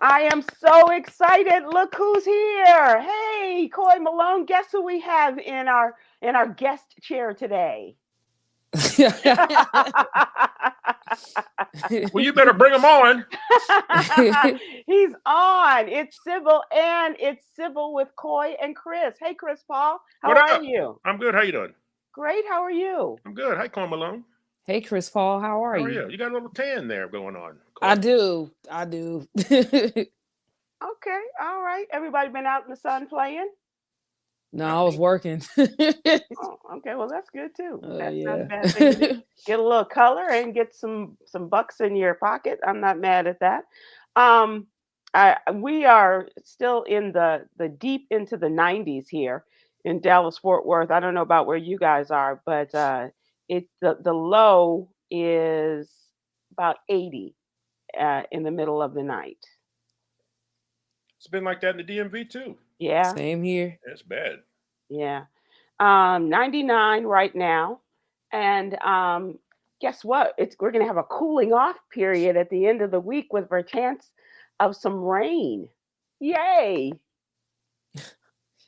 I am so excited. Look who's here. Hey, Coy Malone. Guess who we have in our guest chair today? Well, you better bring them on. He's on. It's Sybil with Coy and Chris. Hey, Chris Paul. How What are up? you? I'm good. How you doing? Great. How are you? I'm good. Hi, Coy Malone. Hey, Chris Paul, how are How are you? you? You got a little tan there going on, I Coy. do. I do. Okay. All right. Everybody been out in the sun playing? No, No. I was working. Oh, okay. Well, that's good too. That's not a Yeah. bad thing to do. Get a little color and get some bucks in your pocket. I'm not mad at that. Um, we are still in the deep into the 90s here in Dallas Fort Worth. I don't know about where you guys are, but the low is about 80 in the middle of the night. It's been like that in the DMV too. Yeah, Same here. It's bad. yeah. 99 right now. And guess what? We're going to have a cooling off period at the end of the week with a chance of some rain. Yay.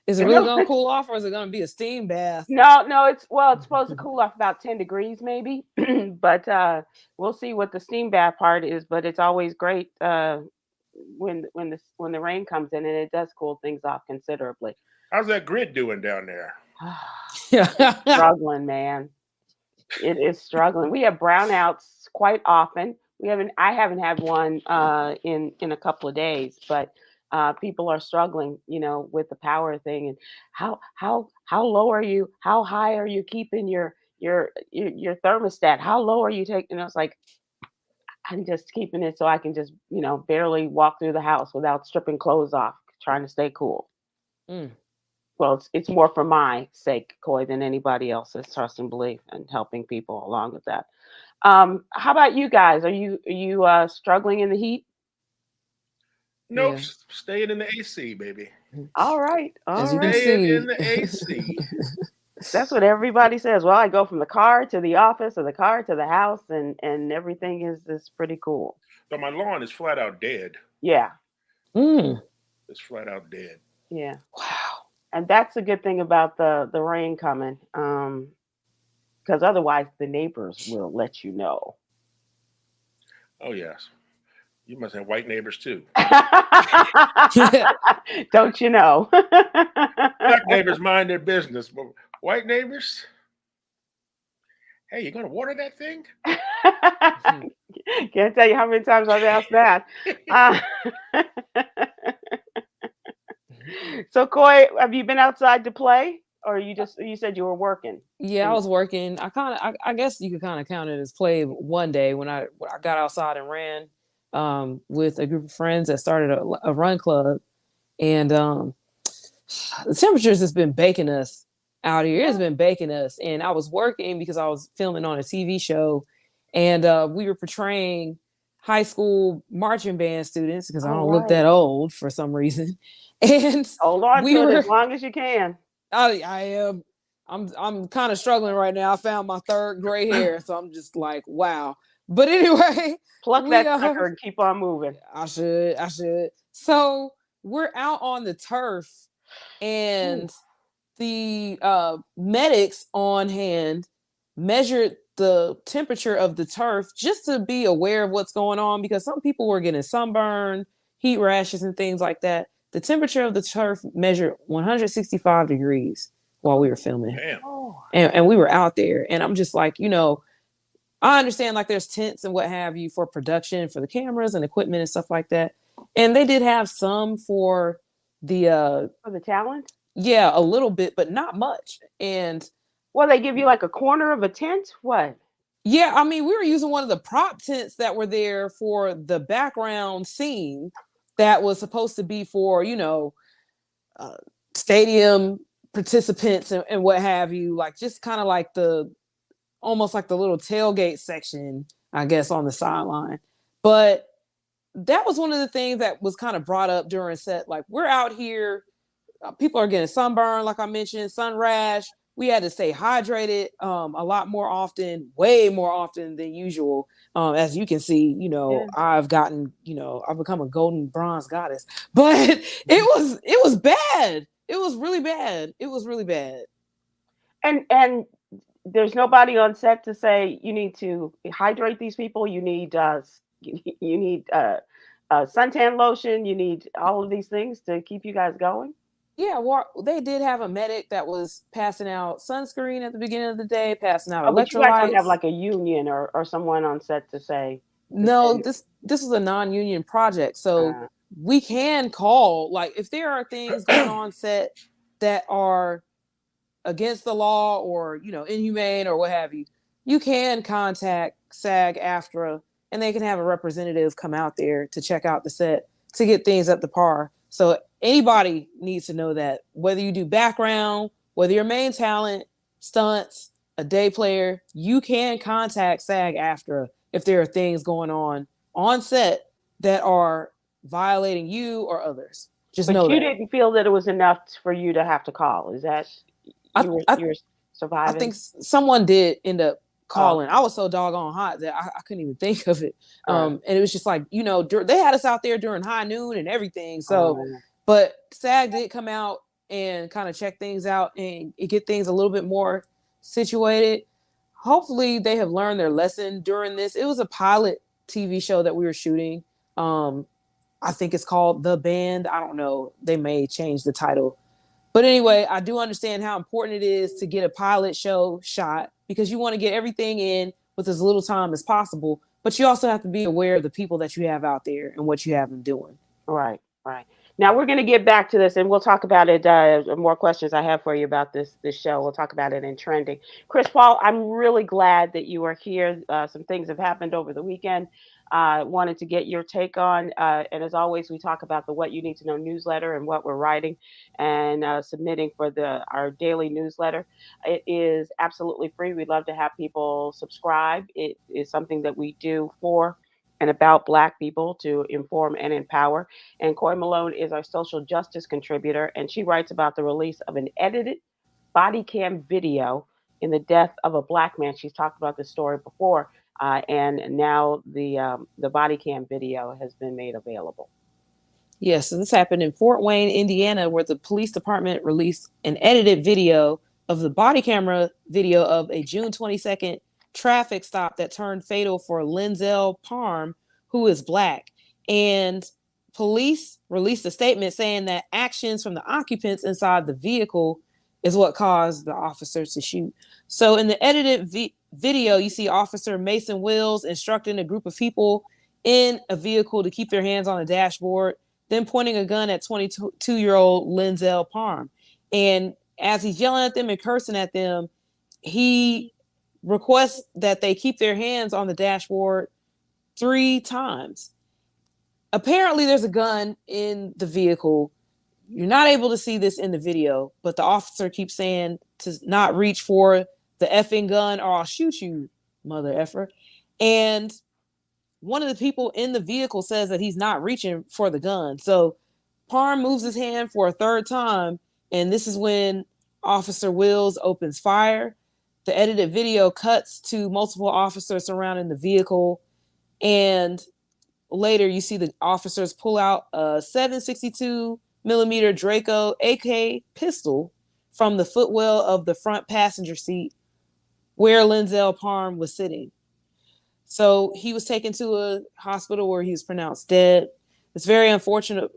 Is it really gonna cool off, or is it gonna be a steam bath? No, no, it's supposed to cool off about 10 degrees maybe, but we'll see what the steam bath part is, but it's always great when the rain comes in and it does cool things off considerably. How's that grid doing down there? It's struggling, man. It is struggling. We have brownouts quite often. I haven't had one in a couple of days, but people are struggling, with the power thing. And how low are you? How high are you keeping your thermostat? How low are you taking? And I was like, I'm just keeping it so I can just barely walk through the house without stripping clothes off, trying to stay cool. Mm. Well, it's more for my sake, Coy, than anybody else's. Trust and belief, and helping people along with that. How about you guys? Are you struggling in the heat? Nope. Yeah. Staying in the AC, baby. All right, As all you can right. Staying in see. the AC. That's what everybody says. Well, I go from the car to the office, or the car to the house, and everything is pretty cool. But my lawn is flat out dead. Yeah, Mm. It's flat out dead. yeah. Wow. And that's a good thing about the rain coming, because otherwise the neighbors will let you know. Oh yes. You must have white neighbors too. Don't you know? Black neighbors mind their business, but white neighbors, hey, you gonna water that thing? Can't tell you how many times I've asked that. Uh, so, Coy, have you been outside to play, or you said you were working? Yeah, I was working. I guess you could kind of count it as play one day when I got outside and ran with a group of friends that started a run club, and the temperatures has been baking us out here. It's been baking us, and I was working because I was filming on a TV show, and we were portraying high school marching band students because I All don't look that right. old for some reason, and Hold on we to it as were. long as you can. I am. I'm kind of struggling right now. I found my third gray hair, so I'm just like, wow. But anyway, Pluck we that sucker and keep on moving. I should. So we're out on the turf, Ooh. and the medics on hand measured the temperature of the turf just to be aware of what's going on because some people were getting sunburn, heat rashes, and things like that. The temperature of the turf measured 165 degrees while we were filming. Damn. Oh. And we were out there. And I'm just like, I understand like there's tents and what have you for production, for the cameras and equipment and stuff like that. And they did have some for the For the talent? yeah, a little bit, but not much. And Well, they give you like a corner of a tent? What? yeah, I mean, we were using one of the prop tents that were there for the background scene that was supposed to be for, uh, stadium participants and what have you, like just kind of like almost like the little tailgate section, I guess, on the sideline. But that was one of the things that was kind of brought up during set. Like, we're out here, people are getting sunburn, like I mentioned, sun rash. we had to stay hydrated a lot more often, way more often than usual. As you can see, I've gotten, I've become a golden bronze goddess, but it was bad. It was really bad. It was really bad. And there's nobody on set to say you need to hydrate these people. You need you need suntan lotion. You need all of these things to keep you guys going. Yeah, well, they did have a medic that was passing out sunscreen at the beginning of the day, passing out But you guys don't have electrolytes. like a union or someone on set to say. No, this is a non-union project, so we can call, like, if there are things going on set that are against the law or inhumane or what have you. You can contact SAG-AFTRA, and they can have a representative come out there to check out the set to get things up to par. So anybody needs to know that, whether you do background, whether you're main talent, stunts, a day player, you can contact SAG-AFTRA if there are things going on set that are violating you or others. Just know you that. Didn't feel that it was enough for you to have to call. Is that you were surviving? I think someone did end up calling. I was so doggone hot that I couldn't even think of it. And it was just like, they had us out there during high noon and everything. So, but SAG did come out and kind of check things out and get things a little bit more situated. Hopefully they have learned their lesson during this. It was a pilot TV show that we were shooting. I think it's called The Band. I don't know. They may change the title. But anyway, I do understand how important it is to get a pilot show shot because you want to get everything in with as little time as possible. But you also have to be aware of the people that you have out there and what you have them doing. Right. Now we're going to get back to this, and we'll talk about it. More questions I have for you about this show. We'll talk about it in trending. Chris Paul, I'm really glad that you are here. Some things have happened over the weekend. Wanted to get your take on, and as always, we talk about the What You Need to Know newsletter and what we're writing and submitting for our daily newsletter. It is absolutely free. We'd love to have people subscribe. It is something that we do for and about Black people to inform and empower. And Coy Malone is our social justice contributor, and she writes about the release of an edited body cam video in the death of a Black man. She's talked about this story before, and now the body cam video has been made available. Yes, so this happened in Fort Wayne, Indiana, where the police department released an edited video of the body camera video of a June 22nd traffic stop that turned fatal for Linzel Parham, who is Black. And police released a statement saying that actions from the occupants inside the vehicle is what caused the officers to shoot. So in the edited video, you see Officer Mason Wills instructing a group of people in a vehicle to keep their hands on the dashboard, then pointing a gun at 22-year-old Linzel Parham. And as he's yelling at them and cursing at them, he requests that they keep their hands on the dashboard 3 times. Apparently there's a gun in the vehicle. You're not able to see this in the video, but the officer keeps saying to not reach for the effing gun or I'll shoot you, mother effer. And one of the people in the vehicle says that he's not reaching for the gun. So Parham moves his hand for a 3rd time, and this is when Officer Wills opens fire. The edited video cuts to multiple officers surrounding the vehicle, and later you see the officers pull out a 7.62 millimeter Draco AK pistol from the footwell of the front passenger seat where Linzel Parham was sitting. So he was taken to a hospital where he was pronounced dead. It's very unfortunate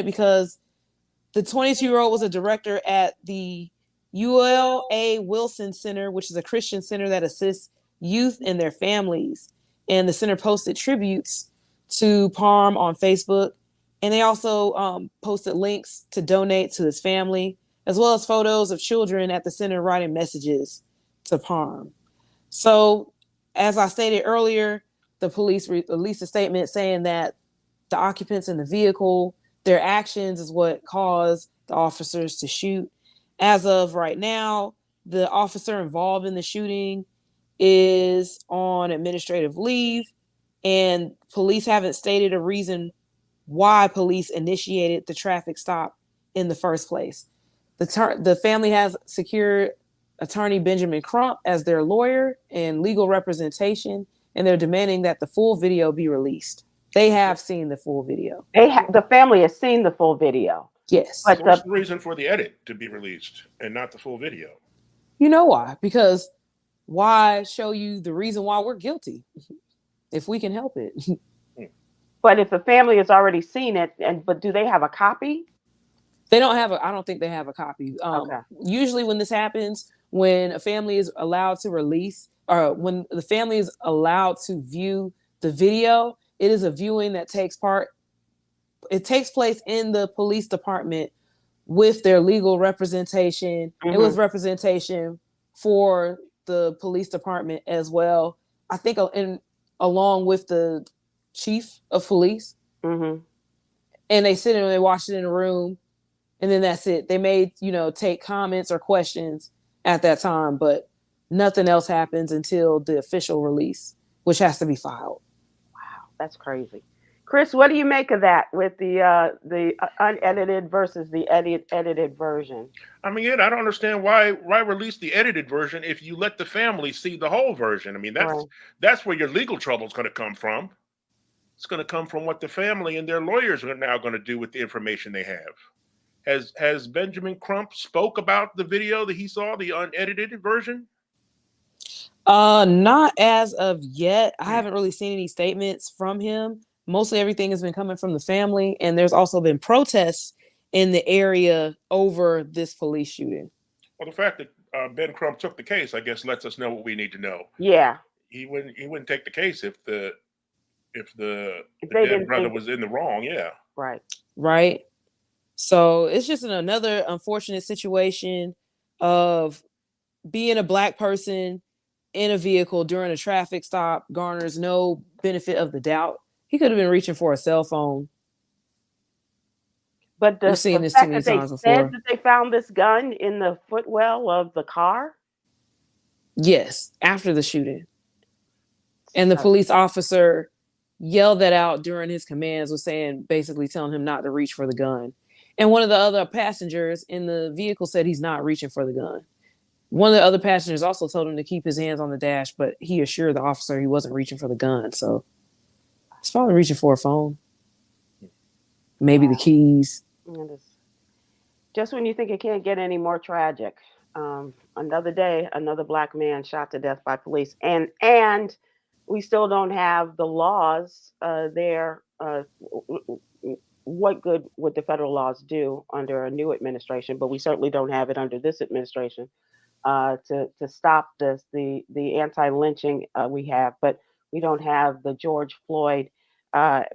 because the 22-year-old was a director at the ULA Wilson Center, which is a Christian center that assists youth and their families. And the center posted tributes to Parham on Facebook. And they also posted links to donate to his family, as well as photos of children at the center writing messages to Parham. So, as I stated earlier, the police released a statement saying that the occupants in the vehicle, their actions is what caused the officers to shoot. As of right now, the officer involved in the shooting is on administrative leave, and police haven't stated a reason why police initiated the traffic stop in the first place. The family has secured attorney Benjamin Crump as their lawyer and legal representation, and they're demanding that the full video be released. They have seen the full video. The family has seen the full video. Yes. But So what's the reason for the edit to be released and not the full video? You know why? Because why show you the reason why we're guilty if we can help it? But if the family has already seen it, but do they have a copy? They don't have I don't think they have a copy. Okay. Usually when this happens, when a family is allowed to release, or when the family is allowed to view the video, it is a viewing that takes place in the police department with their legal representation and with representation for the police department as well. I think along with the chief of police. And they sit and they watch it in a room, and then that's it. They may, take comments or questions at that time, but nothing else happens until the official release, which has to be filed. Wow, that's crazy. Chris, what do you make of that with the unedited versus the edited version? I mean, I don't understand why release the edited version if you let the family see the whole version. I mean, that's where your legal trouble is going to come from. It's going to come from what the family and their lawyers are now going to do with the information they have. Has Benjamin Crump spoke about the video that he saw, the unedited version? Not as of yet. I haven't really seen any statements from him. Mostly everything has been coming from the family, and there's also been protests in the area over this police shooting. Well, the fact that Ben Crump took the case, I guess, lets us know what we need to know. Yeah, he wouldn't take the case if the dead brother was in the wrong. Yeah, right. So it's just another unfortunate situation of being a Black person in a vehicle during a traffic stop garners no benefit of the doubt. He could have been reaching for a cell phone. But we've seen this too many times before. Said that they found this gun in the footwell of the car? Yes, after the shooting. And the police officer yelled that out during his commands, was basically telling him not to reach for the gun. And one of the other passengers in the vehicle said he's not reaching for the gun. One of the other passengers also told him to keep his hands on the dash, but he assured the officer he wasn't reaching for the gun. So he's probably reaching for a phone. Maybe the keys. Just when you think it can't get any more tragic. Another day, another Black man shot to death by police. And we still don't have the laws there. What good would the federal laws do under a new administration? But we certainly don't have it under this administration to stop the anti-lynching we have. But we don't have the George Floyd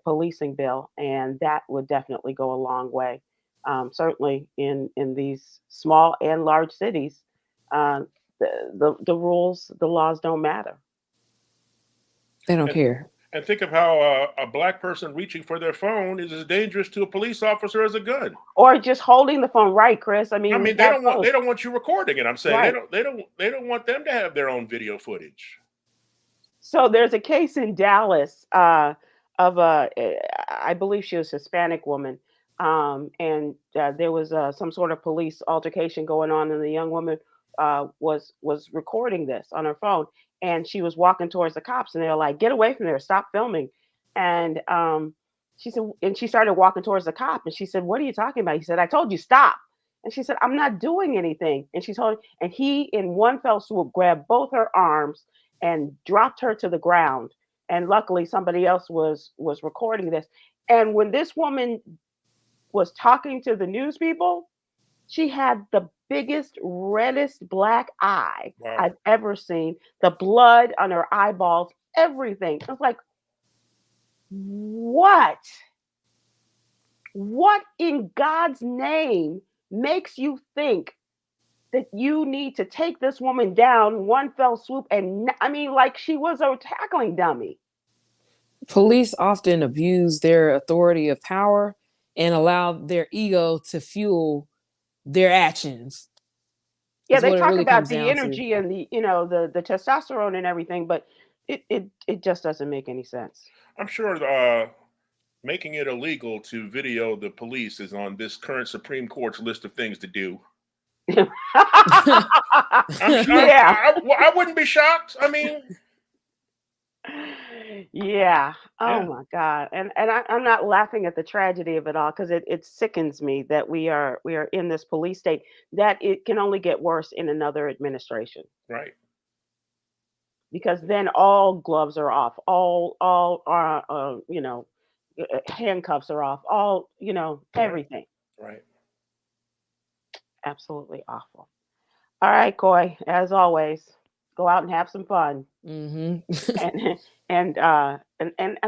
policing bill, and that would definitely go a long way. Certainly in these small and large cities, the rules, the laws don't matter. They don't care. And think of how a Black person reaching for their phone is as dangerous to a police officer as a gun, or just holding the phone. Right, Chris? I mean, they don't want you recording it. I'm saying they don't want them to have their own video footage. So there's a case in Dallas of I believe she was a Hispanic woman, and there was some sort of police altercation going on, and the young woman was recording this on her phone. And she was walking towards the cops, and they're like, "Get away from there! Stop filming!" And she said, and she started walking towards the cop, and she said, "What are you talking about?" He said, "I told you stop." And she said, "I'm not doing anything." And she told him, and he, in one fell swoop, grabbed both her arms and dropped her to the ground. And luckily, somebody else was recording this. And when this woman was talking to the news people, she had the biggest, reddest black eye I've ever seen. The blood on her eyeballs, everything. I was like, what? What in God's name makes you think that you need to take this woman down one fell swoop? And I mean, like she was a tackling dummy. Police often abuse their authority of power and allow their ego to fuel their actions. Yeah, they talk about the energy and the the testosterone and everything, but it just doesn't make any sense. I'm sure making it illegal to video the police is on this current Supreme Court's list of things to do. Yeah. I wouldn't be shocked. I mean, yeah. Oh yeah, my God. And I'm not laughing at the tragedy of it all because it sickens me that we are in this police state that it can only get worse in another administration right. because then all gloves are off, all handcuffs are off, all Right. everything. Right. Absolutely awful. All right, Coy, as always, go out and have some fun. Hmm. And and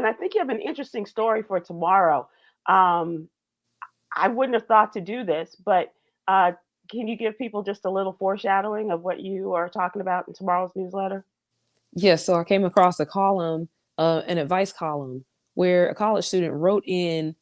I think you have an interesting story for tomorrow. Um, I wouldn't have thought to do this, but uh, can you give people just a little foreshadowing of what you are talking about in tomorrow's newsletter? Yes, so I came across a column, an advice column, where a college student wrote in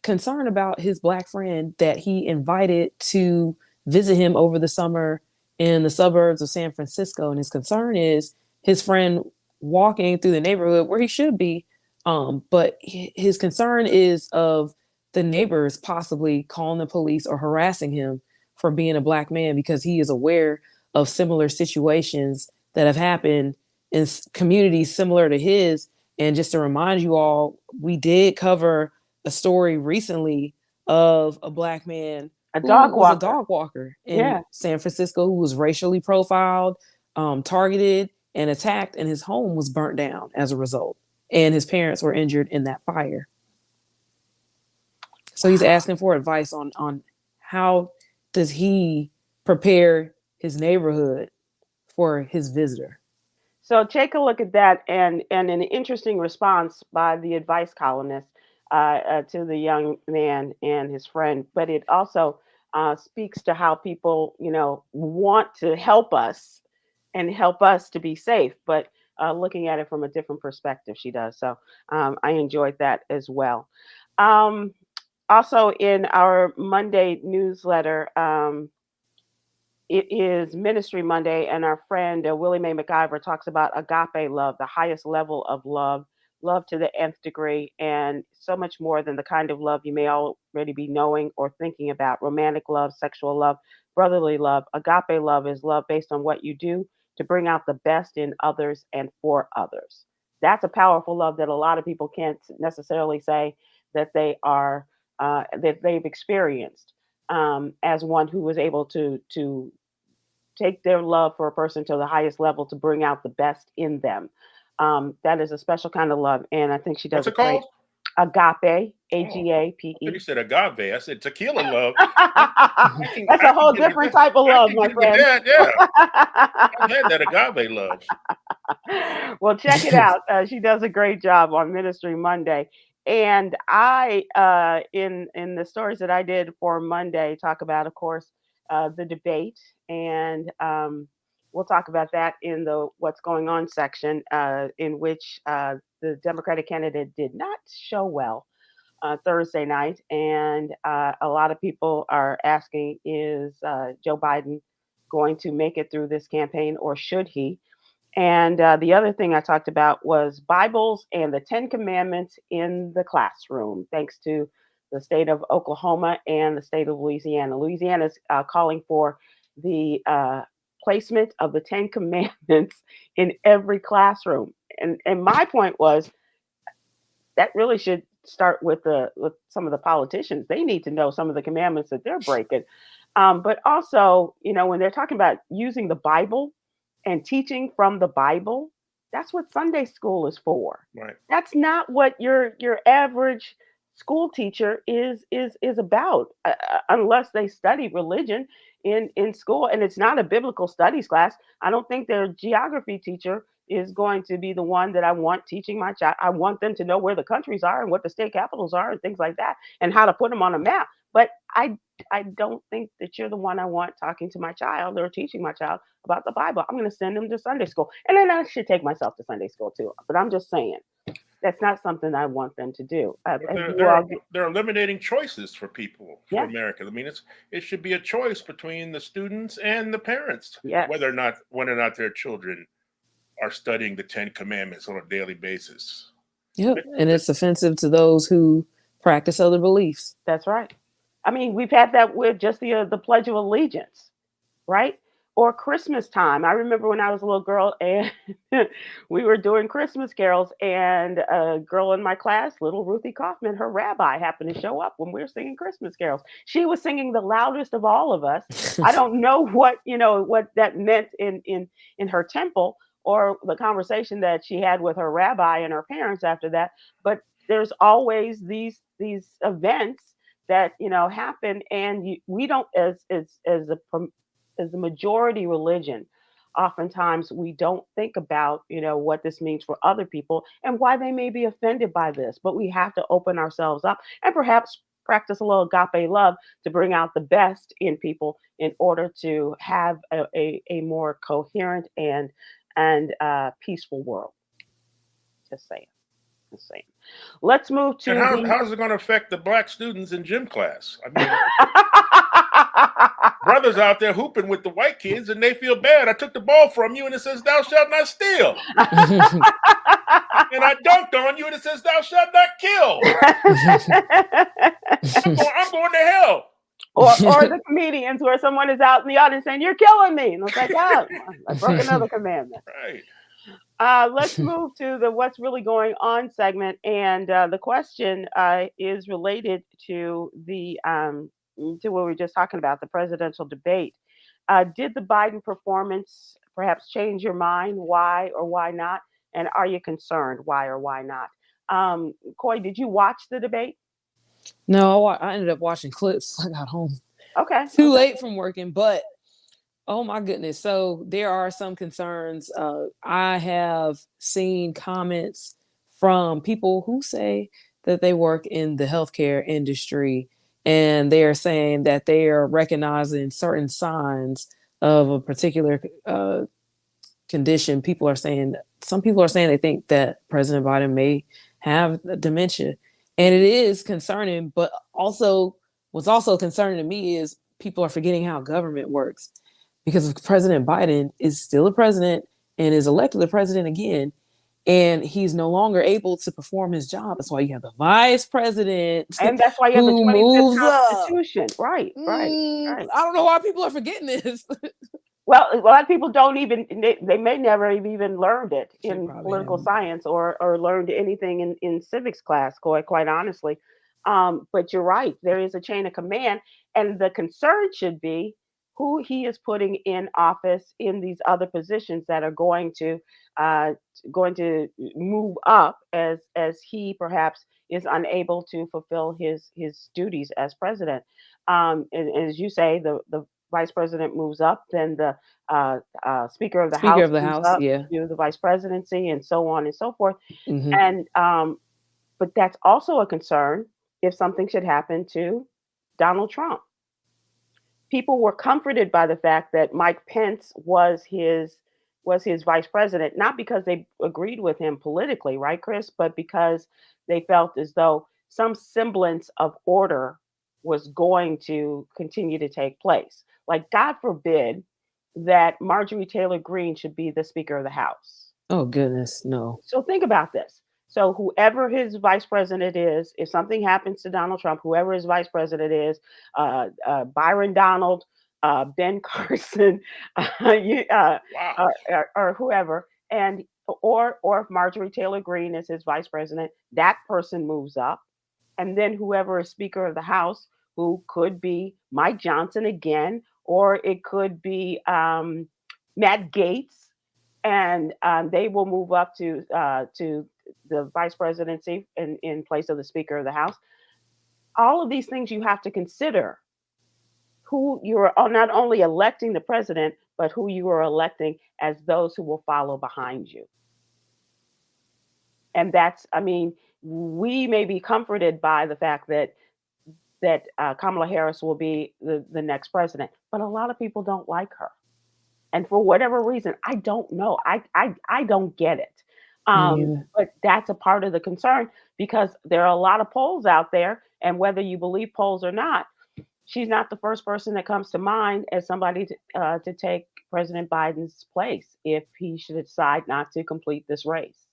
concern about his Black friend that he invited to visit him over the summer in the suburbs of San Francisco. And his concern is his friend walking through the neighborhood where he should be. But his concern is of the neighbors possibly calling the police or harassing him for being a Black man because he is aware of similar situations that have happened in communities similar to his. And just to remind you all, we did cover a story recently of a Black man A who dog was a walker. dog walker in Yeah. San Francisco who was racially profiled, targeted, and attacked, and his home was burnt down as a result. And his parents were injured in that fire. So he's asking for advice on how does he prepare his neighborhood for his visitor. So take a look at that, and an interesting response by the advice columnist to the young man and his friend. But it also speaks to how people, want to help us and help us to be safe, but looking at it from a different perspective, she does. So I enjoyed that as well. Um, Also, in our Monday newsletter. It is Ministry Monday, and our friend Willie Mae McIver talks about agape love, the highest level of love, love to the nth degree, and so much more than the kind of love you may already be knowing or thinking about. Romantic love, sexual love, brotherly love. Agape love is love based on what you do to bring out the best in others and for others. That's a powerful love that a lot of people can't necessarily say that that they've experienced as one who was able to take their love for a person to the highest level to bring out the best in them. That is a special kind of love, and I think she What's does a it great called? agape, Oh, I thought you AGAPE. said agave. I said tequila love. That's I a can whole get with different that. type of I love, can my get with friend. that. Yeah, I've had that agave love. Well, check it out. She does a great job on Ministry Monday. And I, in the stories that I did for Monday, talk about, of course, the debate, and we'll talk about that in the what's going on section, in which the Democratic candidate did not show well Thursday night, and a lot of people are asking, is Joe Biden going to make it through this campaign, or should he? And the other thing I talked about was Bibles and the Ten Commandments in the classroom, thanks to the state of Oklahoma and the state of Louisiana. Louisiana is calling for the placement of the Ten Commandments in every classroom. And my point was that really should start with some of the politicians. They need to know some of the commandments that they're breaking. But also, when they're talking about using the Bible and teaching from the Bible, that's what Sunday school is for. Right. That's not what your average school teacher is about, unless they study religion in school, and it's not a biblical studies class. I don't think their geography teacher is going to be the one that I want teaching my child. I want them to know where the countries are and what the state capitals are and things like that, and how to put them on a map. But I don't think that you're the one I want talking to my child or teaching my child about the Bible. I'm going to send them to Sunday school, and then I should take myself to Sunday school too. But I'm just saying that's not something I want them to do. But Have you all? they're eliminating choices for people, for Yeah. America. I mean, it should be a choice between the students and the parents, Yes. whether or not their children are studying the Ten Commandments on a daily basis. Yep. And it's offensive to those who practice other beliefs. That's right. I mean, we've had that with just the Pledge of Allegiance. right? Or Christmas time. I remember when I was a little girl and we were doing Christmas carols, and a girl in my class, little Ruthie Kaufman, her rabbi happened to show up when we were singing Christmas carols. She was singing the loudest of all of us. I don't know what, what that meant in her temple, or the conversation that she had with her rabbi and her parents after that, but there's always these events that happen, and we don't, as the majority religion, oftentimes we don't think about what this means for other people and why they may be offended by this, but we have to open ourselves up and perhaps practice a little agape love to bring out the best in people in order to have a more coherent and peaceful world. Just saying. Just saying. Let's move to And how's it going to affect the black students in gym class? I mean, brothers out there hooping with the white kids, and they feel bad. I took the ball from you, and it says, "Thou shalt not steal." And I dunked on you, and it says, "Thou shalt not kill." I'm going to hell. Or the comedians where someone is out in the audience saying, "You're killing me," and it's like, "Oh, I broke another commandment." Right. Let's move to the "What's Really Going On" segment, and the question is related to to what we were just talking about, the presidential debate. Did the Biden performance perhaps change your mind? Why or why not? And are you concerned? Why or why not? Coy, did you watch the debate? No, I ended up watching clips. I got home Okay. too late from working, but oh my goodness. So there are some concerns. I have seen comments from people who say that they work in the healthcare industry, and they are saying that they are recognizing certain signs of a particular condition. Some people are saying they think that President Biden may have dementia, and it is concerning. But also, what's also concerning to me is people are forgetting how government works, because President Biden is still a president and is elected the president again, and he's no longer able to perform his job. That's why you have the vice president, and that's why you have the who 25th moves up. Constitution. Right. I don't know why people are forgetting this. Well, a lot of people don't even, they may never have even learned it in political haven't. science or learned anything in civics class, quite honestly. But you're right, there is a chain of command, and the concern should be who he is putting in office in these other positions that are going to move up as he perhaps is unable to fulfill his duties as president. And as you say, the vice president moves up, then the Speaker of the Speaker House of the moves House, up yeah. to the vice presidency, and so on and so forth. Mm-hmm. And but that's also a concern if something should happen to Donald Trump. People were comforted by the fact that Mike Pence was his vice president, not because they agreed with him politically, right, Chris, but because they felt as though some semblance of order was going to continue to take place. Like, God forbid that Marjorie Taylor Greene should be the Speaker of the House. Oh, goodness, no. So think about this. So whoever his vice president is, if something happens to Donald Trump, whoever his vice president is, Byron Donald, Ben Carson, or whoever, and or if Marjorie Taylor Greene is his vice president, that person moves up, and then whoever is Speaker of the House, who could be Mike Johnson again, or it could be Matt Gaetz, and they will move up to the vice presidency in place of the Speaker of the House. All of these things you have to consider who you are not only electing the president, but who you are electing as those who will follow behind you. And that's, I mean, we may be comforted by the fact that Kamala Harris will be the next president, but a lot of people don't like her. And for whatever reason, I don't know. I don't get it. But that's a part of the concern, because there are a lot of polls out there, and whether you believe polls or not, she's not the first person that comes to mind as somebody to take President Biden's place if he should decide not to complete this race.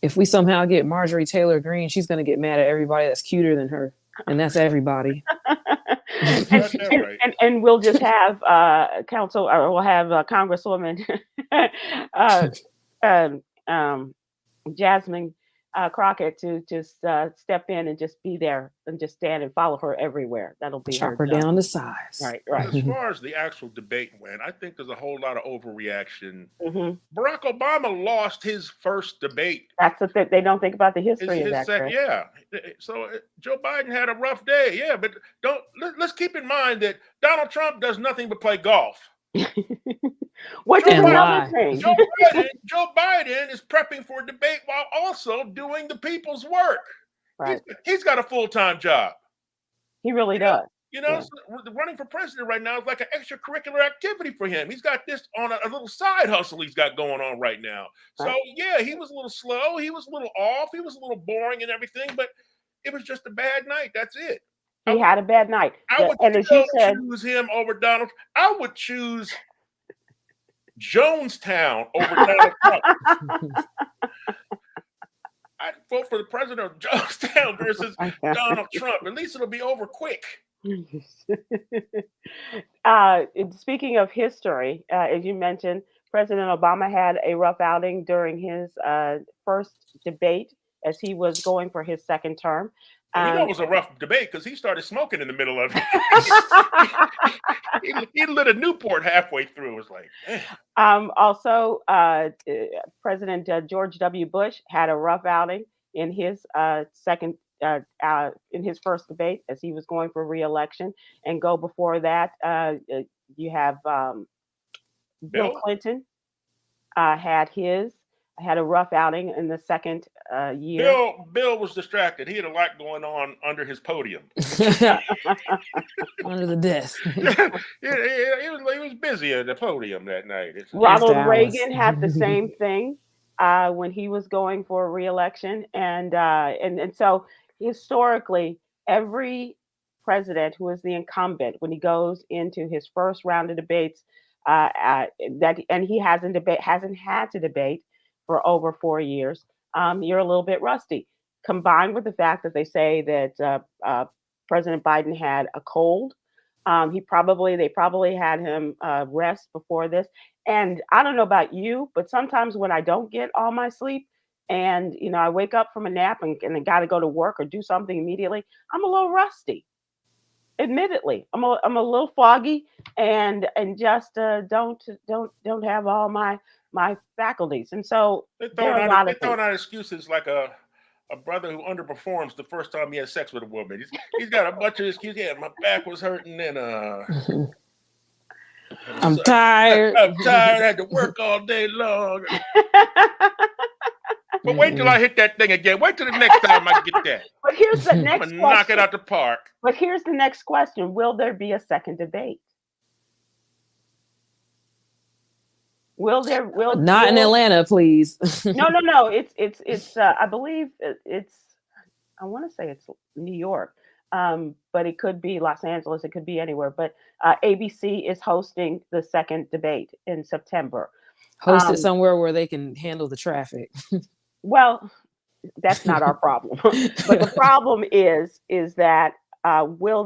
If we somehow get Marjorie Taylor Greene, she's going to get mad at everybody that's cuter than her, and that's everybody. And we'll just have council, or we'll have Congresswoman uh, Jasmine Crockett to just step in and just be there and just stand and follow her everywhere. That'll be chop her down to size. Right. As far as the actual debate went, I think there's a whole lot of overreaction. Mm-hmm. Barack Obama lost his first debate. That's the thing. They don't think about the history of that. Yeah. So Joe Biden had a rough day. Yeah, but let's keep in mind that Donald Trump does nothing but play golf. Which is another thing. Joe Biden is prepping for a debate while also doing the people's work. Right. He's got a full-time job. He really does. So running for president right now is like an extracurricular activity for him. He's got this on a little side hustle he's got going on right now. Right. So yeah, he was a little slow. He was a little off. He was a little boring and everything, but it was just a bad night. That's it. He had a bad night. I would choose him over Donald. I would choose Jonestown over Donald Trump. I'd vote for the president of Jonestown versus Donald Trump. At least it'll be over quick. Speaking of history, as you mentioned, President Obama had a rough outing during his first debate as he was going for his second term. It was a rough debate because he started smoking in the middle of it. he lit a Newport halfway through. It was like, also, President George W. Bush had a rough outing in his in his first debate as he was going for re-election. And go before that, you have Bill Clinton had a rough outing in the second year. Bill was distracted. He had a lot going on under his podium. Under the desk. he was busy at the podium that night. Ronald Reagan had the same thing when he was going for re-election. And so historically, every president who is the incumbent, when he goes into his first round of debates, he hasn't had to debate for over 4 years, you're a little bit rusty. Combined with the fact that they say that President Biden had a cold, they probably had him rest before this. And I don't know about you, but sometimes when I don't get all my sleep, and I wake up from a nap and I got to go to work or do something immediately, I'm a little rusty. Admittedly, I'm a little foggy and just don't have all my faculties. And so they're throwing out excuses like a brother who underperforms the first time he has sex with a woman. He's got a bunch of excuses. Yeah, my back was hurting and I'm tired. I had to work all day long. But wait till I hit that thing again. Wait till the next time I get that. But here's the next question. Knock it out the park. But here's the next question. Will there be a second debate? Not in Atlanta, please. No. It's I believe I want to say it's New York. But it could be Los Angeles, it could be anywhere. But ABC is hosting the second debate in September. Host it somewhere where they can handle the traffic. Well, that's not our problem. But the problem is that will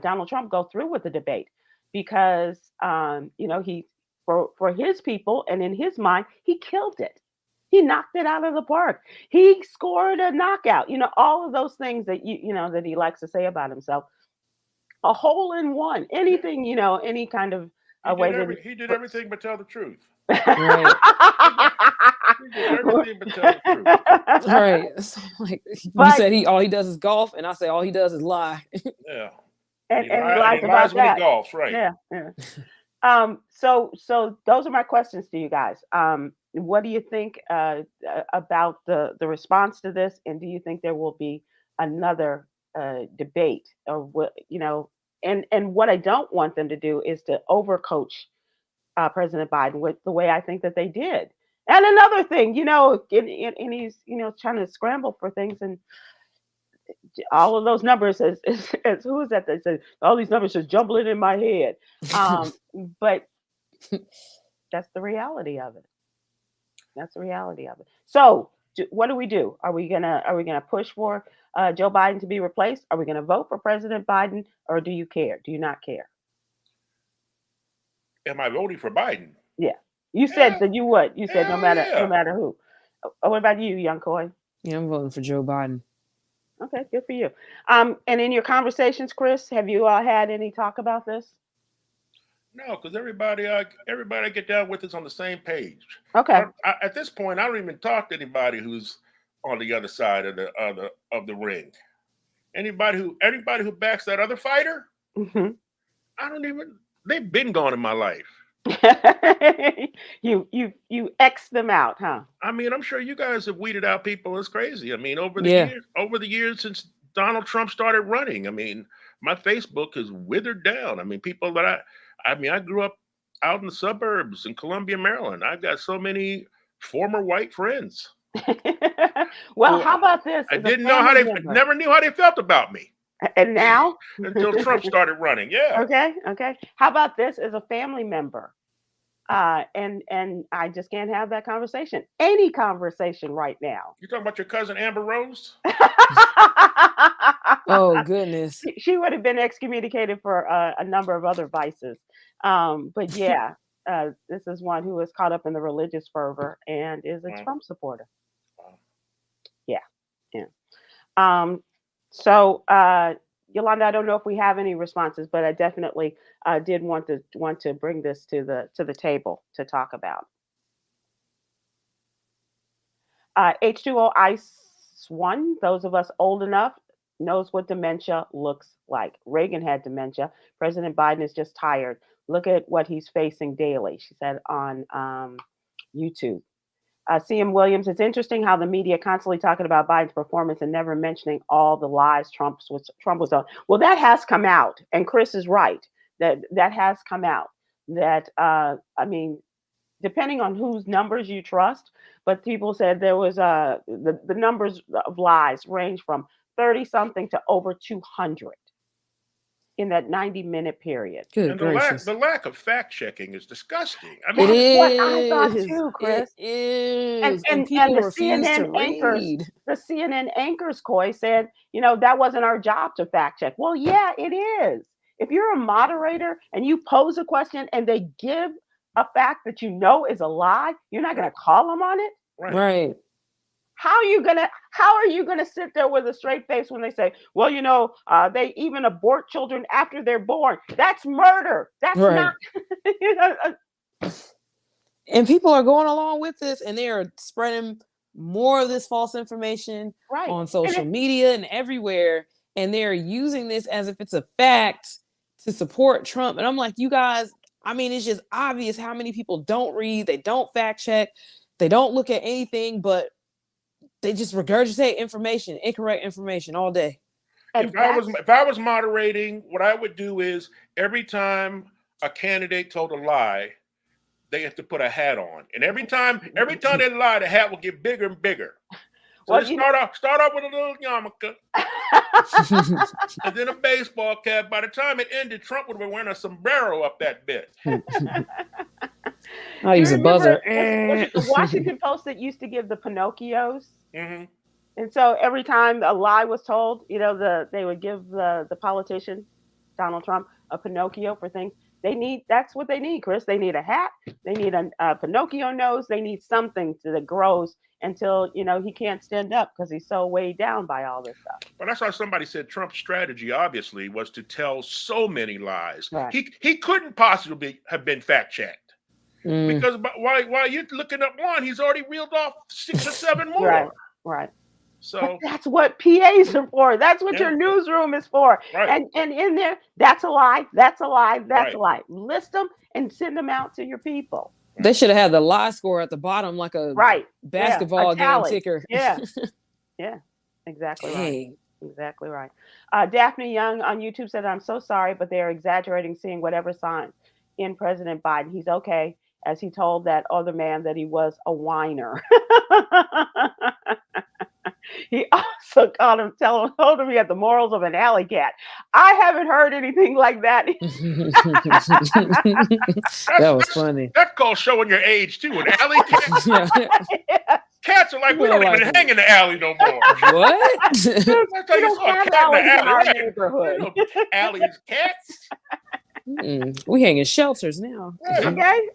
Donald Trump go through with the debate? Because he for his people and in his mind, he killed it. He knocked it out of the park. He scored a knockout. All of those things that that he likes to say about himself. A hole in one. Anything, any kind of he did everything but tell the truth. Right. He did everything but tell the truth. Right. So, you said all he does is golf, and I say all he does is lie. Yeah. And he lies about that. He golfs, right? Yeah. So those are my questions to you guys. What do you think about the response to this, and do you think there will be another debate, or what? And what I don't want them to do is to overcoach President Biden with the way I think that they did. And another thing, and he's trying to scramble for things, and all of those numbers as who is that? They said all these numbers just jumbling in my head. But that's the reality of it. So what do we do? Are we gonna push for Joe Biden to be replaced? Are we gonna vote for President Biden, or do you care? Do you not care? Am I voting for Biden? Yeah, you said that you would. You said no yeah. matter who. What about you, young Coy? Yeah, I'm voting for Joe Biden. Okay, good for you. And in your conversations, Chris, have you had any talk about this? No, because everybody I get down with is on the same page. Okay. At this point, I don't even talk to anybody who's on the other side of the ring. Anybody who backs that other fighter, Mm-hmm. I don't even. They've been gone in my life. you X them out, huh? I mean, I'm sure you guys have weeded out people. It's crazy. I mean, over the years since Donald Trump started running, I mean, my Facebook has withered down. I mean, people that I grew up out in the suburbs in Columbia, Maryland. I've got so many former white friends. Well, how about this? I never knew how they felt about me. And now? Until Trump started running. Yeah. Okay. How about this as a family member? And I just can't have that conversation. Any conversation right now. You talking about your cousin Amber Rose? Oh, goodness. She would have been excommunicated for a number of other vices. But yeah, this is one who is caught up in the religious fervor and is a Trump supporter. Wow. Yeah. So, Yolanda, I don't know if we have any responses, but I definitely did want to bring this to the table to talk about. H2O Ice 1, those of us old enough knows what dementia looks like. Reagan had dementia. President Biden is just tired. Look at what he's facing daily, she said on YouTube. CM Williams, it's interesting how the media constantly talking about Biden's performance and never mentioning all the lies Trump was on. Well, that has come out, and Chris is right. That has come out. That I mean, depending on whose numbers you trust, but people said there was the numbers of lies range from 30 something to over 200 in that 90-minute period. Good gracious. The lack of fact checking is disgusting. I mean, that's what I thought too, Chris. It is. And the CNN anchors, Coy, said, that wasn't our job to fact check. Well, yeah, it is. If you're a moderator and you pose a question and they give a fact that is a lie, you're not going to call them on it. Right. How are you gonna sit there with a straight face when they say, well, they even abort children after they're born? That's murder. That's not. And people are going along with this, and they are spreading more of this false information on social media and everywhere, and they're using this as if it's a fact to support Trump. And I'm like, you guys, I mean, it's just obvious how many people don't read, they don't fact check, they don't look at anything, but they just regurgitate incorrect information all day. If I was moderating, what I would do is every time a candidate told a lie, they have to put a hat on, and every time they lie, the hat will get bigger and bigger. So start off with a little yarmulke, and then a baseball cap. By the time it ended, Trump would have been wearing a sombrero up that bit. I'll use a buzzer. Was it the Washington Post that used to give the Pinocchios? Mm-hmm. And so every time a lie was told, they would give the politician, Donald Trump, a Pinocchio for things. That's what they need, Chris. They need a hat. They need a Pinocchio nose. They need something that grows until, he can't stand up because he's so weighed down by all this stuff. But that's why somebody said Trump's strategy, obviously, was to tell so many lies. Right. He couldn't possibly have been fact-checked. Because while you're looking up one, he's already reeled off 6 or 7 more. Right. So but that's what PAs are for. That's what your newsroom is for. Right. And in there, that's a lie. That's a lie. That's a lie. List them and send them out to your people. They should have had the lie score at the bottom, like a basketball game ticker. Yeah. Exactly right. Exactly right. Daphne Young on YouTube said, "I'm so sorry, but they are exaggerating, seeing whatever sign in President Biden. He's okay." As he told that other man that he was a whiner. He also told him he had the morals of an alley cat. I haven't heard anything like that. That was funny. That's called showing your age too. An alley cat. Yes. Cats are like, we don't even hang in the alley no more. What? That's how We don't have alleys in our neighborhood. Alleys, cats. We hang in shelters now. Okay.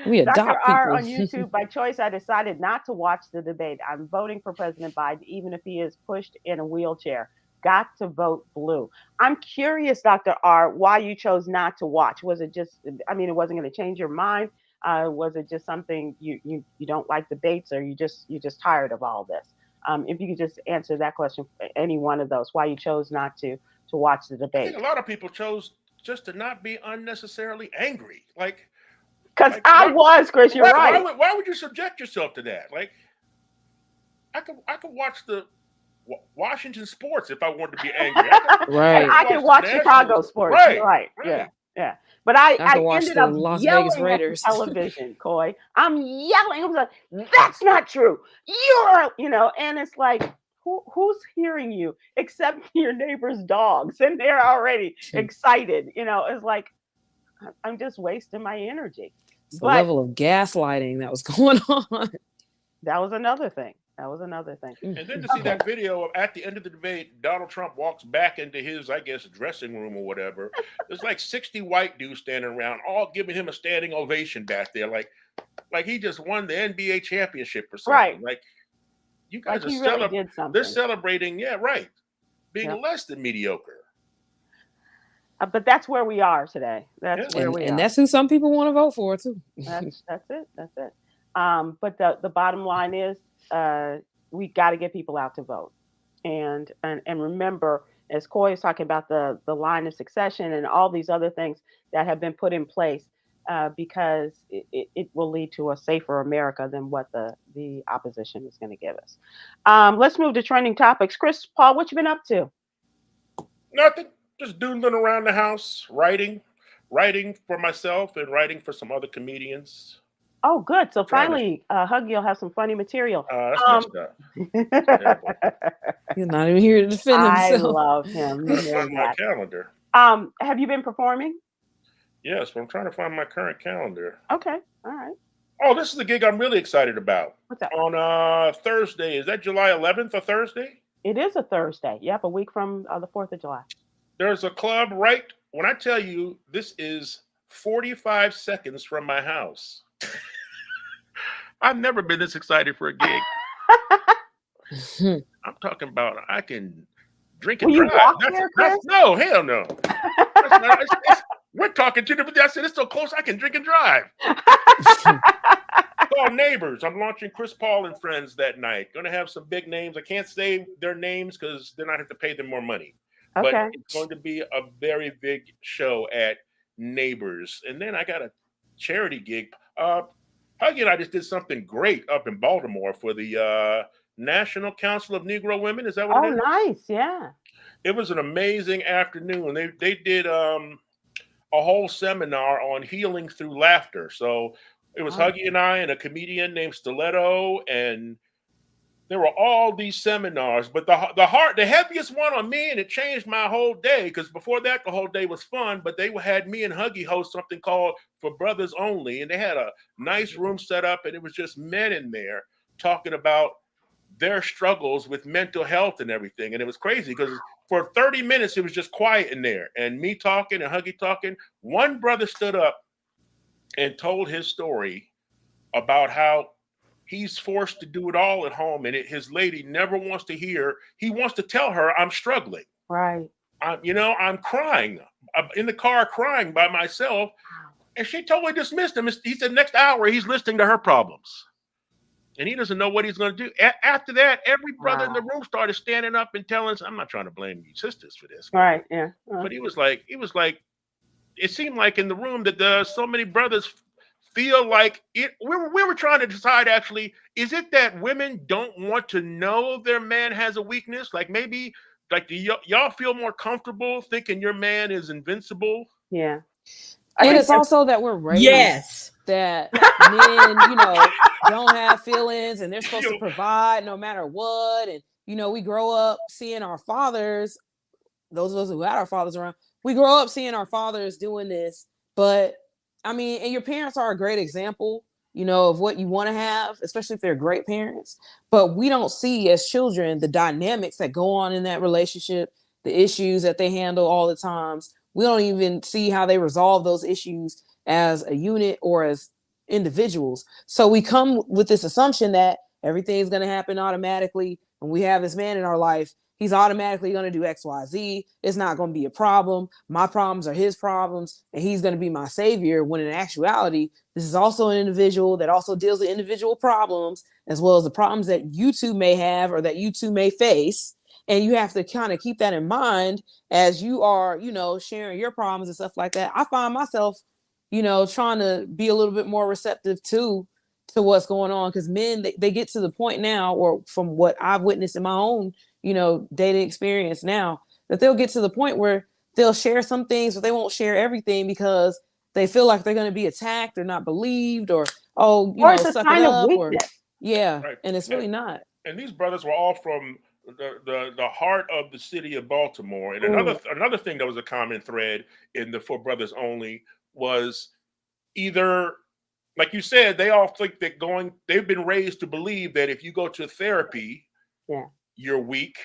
We adopt Dr. R people. on YouTube, by choice, I decided not to watch the debate. I'm voting for President Biden, even if he is pushed in a wheelchair. Got to vote blue. I'm curious, Dr. R, why you chose not to watch. Was it just, I mean, it wasn't going to change your mind? Was it just something you don't like debates, or you're just tired of all this? If you could just answer that question, any one of those, why you chose not to watch the debate. I think a lot of people chose just to not be unnecessarily angry. Because I was, Chris, you're right. Why would you subject yourself to that? Like, I could watch the Washington sports if I wanted to be angry. I could watch Chicago sports. Right. Yeah. But I ended up yelling at the television, Coy. I'm yelling. I was like, that's not true. And it's like, who's hearing you except your neighbor's dogs? And they're already excited. It's like, I'm just wasting my energy. The level of gaslighting that was going on. That was another thing. And then to see that video of, at the end of the debate, Donald Trump walks back into his, I guess, dressing room or whatever. There's like 60 white dudes standing around, all giving him a standing ovation back there, like he just won the NBA championship or something. Right. Like, you guys are celebrating. They're celebrating, being less than mediocre. But that's where we are today. That's where we are. And that's who some people want to vote for too. That's it. But the bottom line is, we got to get people out to vote, and remember, as Coy is talking about the line of succession and all these other things that have been put in place, because it will lead to a safer America than what the opposition is going to give us. Let's move to trending topics. Chris Paul, what you been up to? Nothing. Just doodling around the house, writing for myself and writing for some other comedians. Oh, good. So finally, Huggy will have some funny material. That's messed up. He's not even here to defend himself. I love him. On my calendar. Have you been performing? Yes, but I'm trying to find my current calendar. Okay. All right. Oh, this is a gig I'm really excited about. What's that? On Thursday. Is that July 11th, a Thursday? It is a Thursday. Yep, a week from the 4th of July. There's a club when I tell you this is 45 seconds from my house. I've never been this excited for a gig. I'm talking about I can drink and drive. No, hell no. We're talking two different things. I said it's so close I can drink and drive. It's called Neighbors. I'm launching Chris Paul and Friends that night. Going to have some big names. I can't say their names because then I have to pay them more money. Okay. But it's going to be a very big show at Neighbors. And then I got a charity gig. Huggy and I just did something great up in Baltimore for the National Council of Negro Women. Is that what it is? Oh, nice. Yeah. It was an amazing afternoon. They did a whole seminar on healing through laughter. So it was Huggy and I and a comedian named Stiletto, and there were all these seminars, but the heaviest one on me, and it changed my whole day, because before that, the whole day was fun, but they had me and Huggy host something called For Brothers Only, and they had a nice room set up, and it was just men in there talking about their struggles with mental health and everything, and it was crazy, because for 30 minutes, it was just quiet in there, and me talking and Huggy talking. One brother stood up and told his story about how he's forced to do it all at home, and his lady never wants to hear. He wants to tell her, I'm struggling. Right. I'm crying. I'm in the car crying by myself. And she totally dismissed him. He said next hour he's listening to her problems. And he doesn't know what he's going to do. After that, every brother in the room started standing up and telling us, I'm not trying to blame you sisters for this. Right, yeah. But it seemed like in the room that so many brothers feel like it. We were trying to decide, actually, is it that women don't want to know their man has a weakness? Like, maybe, like, do y'all feel more comfortable thinking your man is invincible? Yeah. And it's also that we're raised that men, don't have feelings, and they're supposed to provide no matter what. And, we grow up seeing our fathers, those of us who had our fathers around, we grow up seeing our fathers doing this. But I mean, and your parents are a great example, you know, of what you want to have, especially if they're great parents. But we don't see as children the dynamics that go on in that relationship, the issues that they handle all the times. We don't even see how they resolve those issues as a unit or as individuals. So we come with this assumption that everything's going to happen automatically. When we have this man in our life, he's automatically going to do X, Y, Z. It's not going to be a problem. My problems are his problems, and he's going to be my savior. When in actuality, this is also an individual that also deals with individual problems, as well as the problems that you two may have or that you two may face. And you have to kind of keep that in mind as you are, you know, sharing your problems and stuff like that. I find myself, you know, trying to be a little bit more receptive to what's going on, because men, they get to the point now, or from what I've witnessed in my own, you know, dating experience now, that they'll get to the point where they'll share some things, but they won't share everything because they feel like they're going to be attacked or not believed, or, oh, you Or know, it's a suck it sign of up, or weakness. yeah. Right. And it's really not. And these brothers were all from the heart of the city of Baltimore. And another thing that was a common thread in the For Brothers Only was either, like you said, they all think that they've been raised to believe that if you go to therapy, you're weak.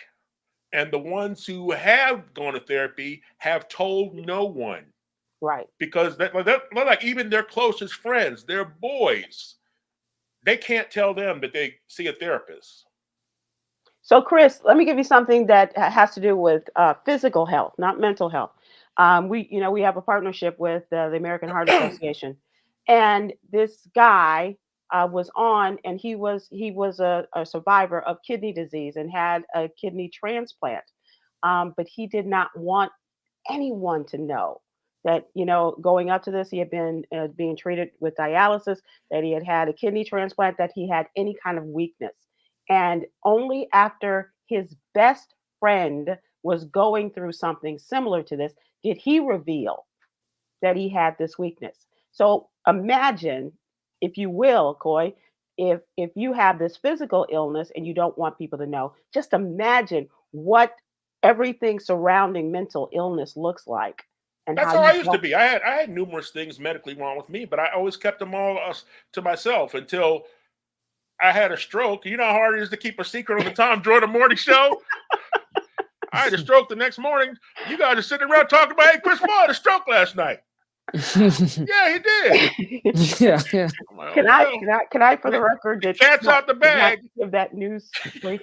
And the ones who have gone to therapy have told no one. Right. Because they're like, even their closest friends, their boys, they can't tell them that they see a therapist. So, Chris, let me give you something that has to do with physical health, not mental health. We have a partnership with the American Heart Association, and this guy was on, and he was a survivor of kidney disease and had a kidney transplant, but he did not want anyone to know that, you know, going up to this, he had been being treated with dialysis, that he had had a kidney transplant, that he had any kind of weakness. And only after his best friend was going through something similar to this did he reveal that he had this weakness. So imagine, if you will, Coy, if you have this physical illness and you don't want people to know, just imagine what everything surrounding mental illness looks like. And That's how how you I used to don't. be. I had numerous things medically wrong with me, but I always kept them all to myself until I had a stroke. You know how hard it is to keep a secret on the Tom Jordan Morning Show? I had a stroke the next morning. You guys are sitting around talking about, hey, Chris Paul had a stroke last night. Yeah, he did. Yeah. Like, Can I, for the record, the cat's out the bag. Give that news brief.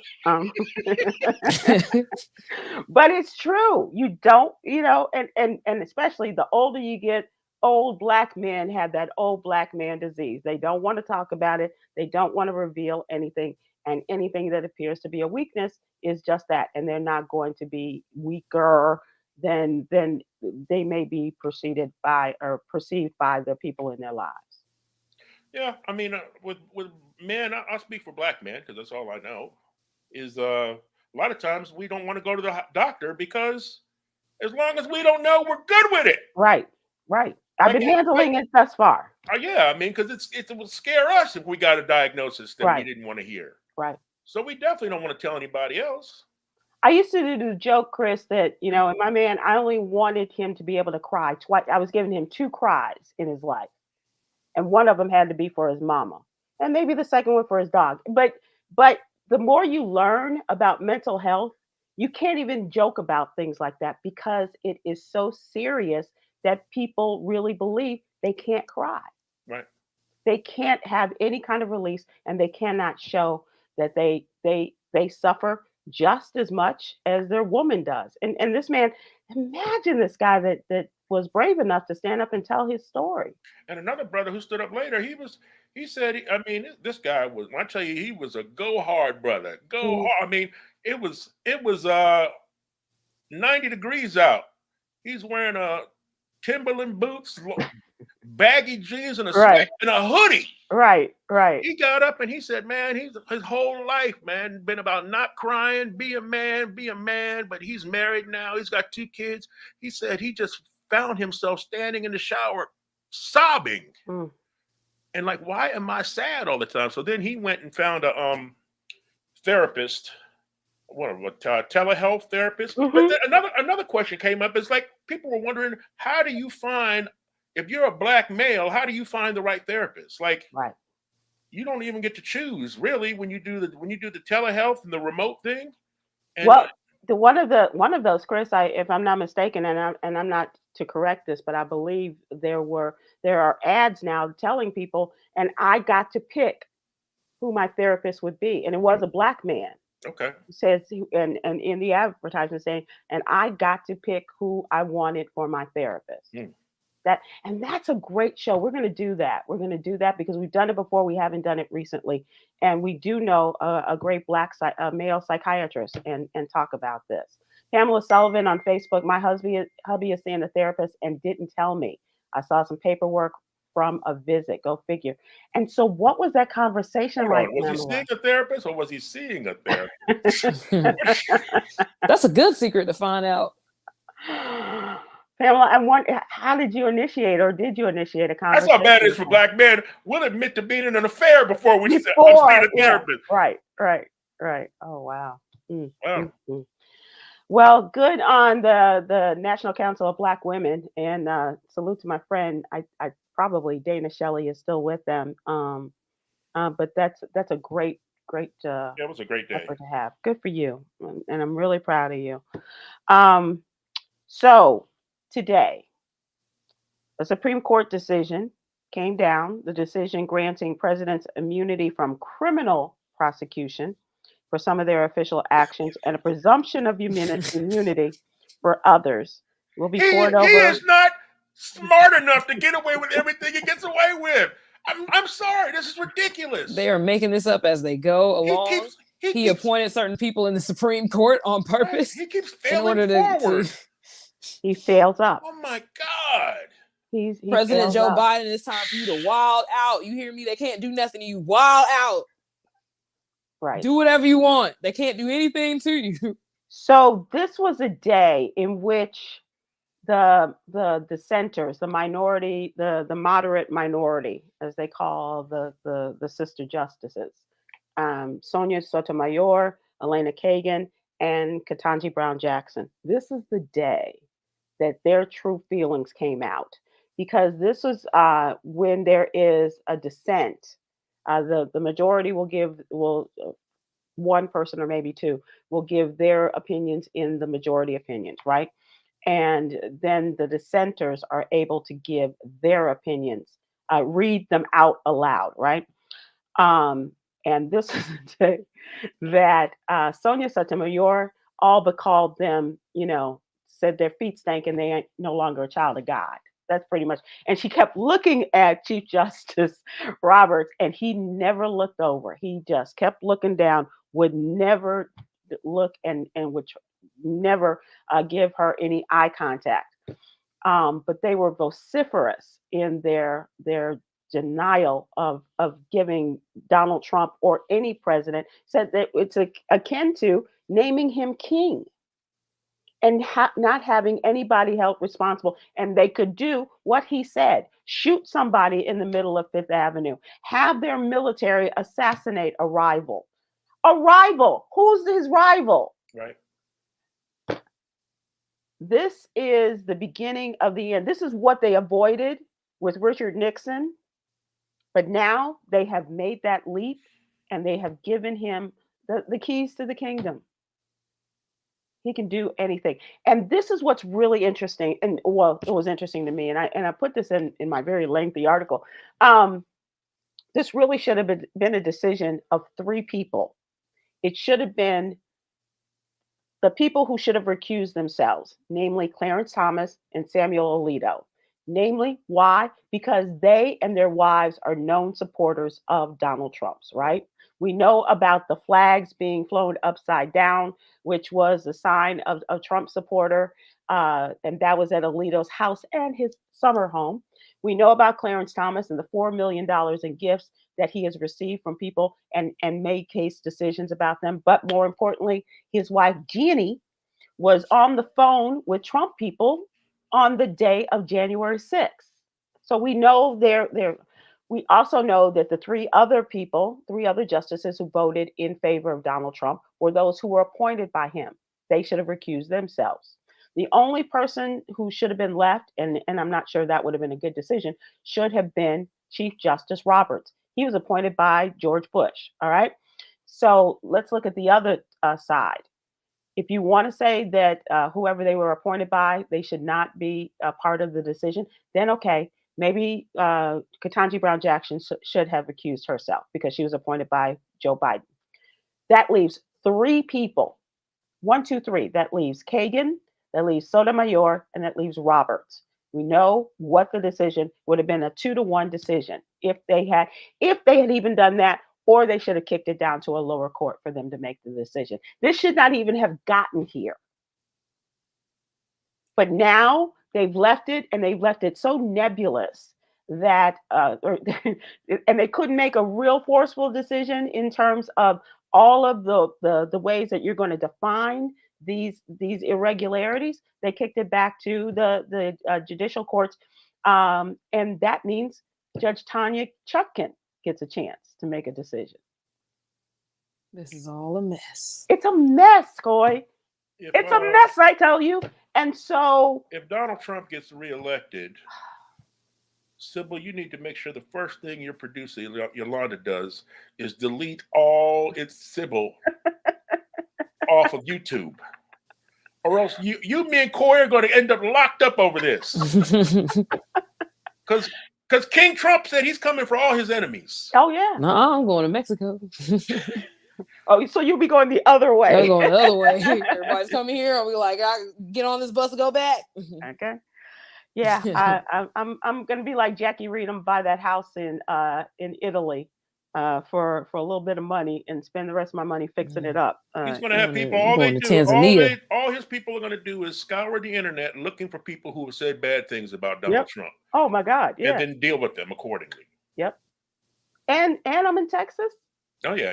But it's true. You don't, you know, and especially the older you get, old Black men have that old Black man disease. They don't want to talk about it. They don't want to reveal anything. And anything that appears to be a weakness is just that. And they're not going to be weaker than they may be perceived by the people in their lives. Yeah, I mean, with men, I'll speak for Black men because that's all I know. Is a lot of times we don't want to go to the doctor because as long as we don't know, we're good with it. Right. I've been handling it thus far. Yeah, I mean, because it will scare us if we got a diagnosis that we didn't want to hear. Right. So we definitely don't want to tell anybody else. I used to do the joke, Chris, that, you know, and my man, I only wanted him to be able to cry twice. I was giving him 2 cries in his life. And one of them had to be for his mama. And maybe the second one for his dog. But the more you learn about mental health, you can't even joke about things like that because it is so serious that people really believe they can't cry. Right. They can't have any kind of release, and they cannot show that they suffer just as much as their woman does. And this man, imagine this guy that was brave enough to stand up and tell his story. And another brother who stood up later, he said, I mean, this guy was, when I tell you, he was a go hard brother. Go hard. I mean, it was 90 degrees out. He's wearing Timberland boots, baggy jeans, and a hoodie. Right. He got up and he said, man, his whole life, man, been about not crying, be a man, but he's married now. He's got 2 kids. He said he just found himself standing in the shower sobbing. And like, why am I sad all the time? So then he went and found a therapist, telehealth therapist. But then another question came up. It's like people were wondering, how do you find, if you're a Black male, how do you find the right therapist? Like, you don't even get to choose really when you do the telehealth and the remote thing. And well, one of those, Chris, if I'm not mistaken, and I'm not to correct this, but I believe there are ads now telling people, and I got to pick who my therapist would be, and it was a black man. okay, Says, and in the advertisement saying, and I got to pick who I wanted for my therapist. And that's a great show. We're going to do that. We're going to do that because we've done it before. We haven't done it recently, and we do know a great male psychiatrist and talk about this. Pamela Sullivan on Facebook. My hubby is seeing a therapist and didn't tell me. I saw some paperwork from a visit. Go figure. And so, what was that conversation like? Was he seeing a therapist or was he seeing a therapist? That's a good secret to find out. Pamela, I wonder, how did you initiate, or did you initiate a conversation? That's how bad it is for black men. We'll admit to being in an affair before we see a therapist. Right. Oh, wow. Wow. Well, good on the National Council of Black Women, and salute to my friend. I probably Dana Shelley is still with them. But that's a great. It was a great day effort to have. Good for you, and I'm really proud of you. So today, a Supreme Court decision came down. The decision granting presidents immunity from criminal prosecution for some of their official actions and a presumption of immunity for others will be poured over. He is not smart enough to get away with everything he gets away with. I'm sorry, this is ridiculous. They are making this up as they go along. He appointed certain people in the Supreme Court on purpose. He keeps failing forward. He fails up. Oh my God. He President Joe Biden, it's time for you to wild out. You hear me? They can't do nothing to you. Wild out. Right. Do whatever you want. They can't do anything to you. So this was a day in which the dissenters, the minority, the moderate minority, as they call the sister justices, Sonia Sotomayor, Elena Kagan, and Ketanji Brown Jackson. This is the day that their true feelings came out, because this was when there is a dissent. The majority will one person or maybe two will give their opinions in the majority opinions, right? And then the dissenters are able to give their opinions, read them out aloud, right? And this is the day that Sonia Sotomayor all but called them, said their feet stank and they ain't no longer a child of God. That's pretty much. And she kept looking at Chief Justice Roberts, and he never looked over. He just kept looking down, would never look and would never give her any eye contact. But they were vociferous in their denial of giving Donald Trump or any president, said that it's akin to naming him king and not having anybody held responsible. And they could do what he said: shoot somebody in the middle of Fifth Avenue, have their military assassinate a rival. A rival. Who's his rival? Right. This is the beginning of the end. This is what they avoided with Richard Nixon. But now they have made that leap, and they have given him the keys to the kingdom. He can do anything. And this is what's really interesting. And well, it was interesting to me. And I put this in my very lengthy article. This really should have been a decision of three people. It should have been the people who should have recused themselves, namely Clarence Thomas and Samuel Alito. Namely, why? Because they and their wives are known supporters of Donald Trump's, right? We know about the flags being flown upside down, which was a sign of a Trump supporter, and that was at Alito's house and his summer home. We know about Clarence Thomas and the $4 million in gifts that he has received from people and made case decisions about them. But more importantly, his wife, Jeannie, was on the phone with Trump people on the day of January 6th. So we know we also know that the three other justices who voted in favor of Donald Trump were those who were appointed by him. They should have recused themselves. The only person who should have been left, and I'm not sure that would have been a good decision, should have been Chief Justice Roberts. He was appointed by George Bush. All right. So let's look at the other side. If you want to say that whoever they were appointed by, they should not be a part of the decision, then okay, maybe Ketanji Brown Jackson should have recused herself because she was appointed by Joe Biden. That leaves three people. 1, 2, 3. That leaves Kagan, that leaves Sotomayor, and that leaves Roberts. We know what the decision would have been, a 2-to-1 decision if they had even done that, or they should have kicked it down to a lower court for them to make the decision. This should not even have gotten here. But now they've left it, and they've left it so nebulous that and they couldn't make a real forceful decision in terms of all of the ways that you're going to define these irregularities. They kicked it back to the judicial courts, and that means Judge Tanya Chutkan gets a chance to make a decision. This is all a mess. It's a mess, Coy. It's a mess, I tell you. And so, if Donald Trump gets reelected, Sybil, you need to make sure the first thing your producer Yolanda does is delete all its Sybil off of YouTube, or else you, me, and Coy are going to end up locked up over this. Because King Trump said he's coming for all his enemies. Oh yeah. No, I'm going to Mexico. Oh, so you'll be going the other way. I'm going the other way. Everybody's coming here. Are we like, I get on this bus and go back? Okay. Yeah, I'm gonna be like Jackie Reed. I'm buy that house in Italy for a little bit of money and spend the rest of my money fixing it up. He's gonna have people. All his people are gonna do is scour the internet looking for people who have said bad things about Donald Trump. Oh my God! Yeah, and then deal with them accordingly. Yep. And I'm in Texas. Oh yeah.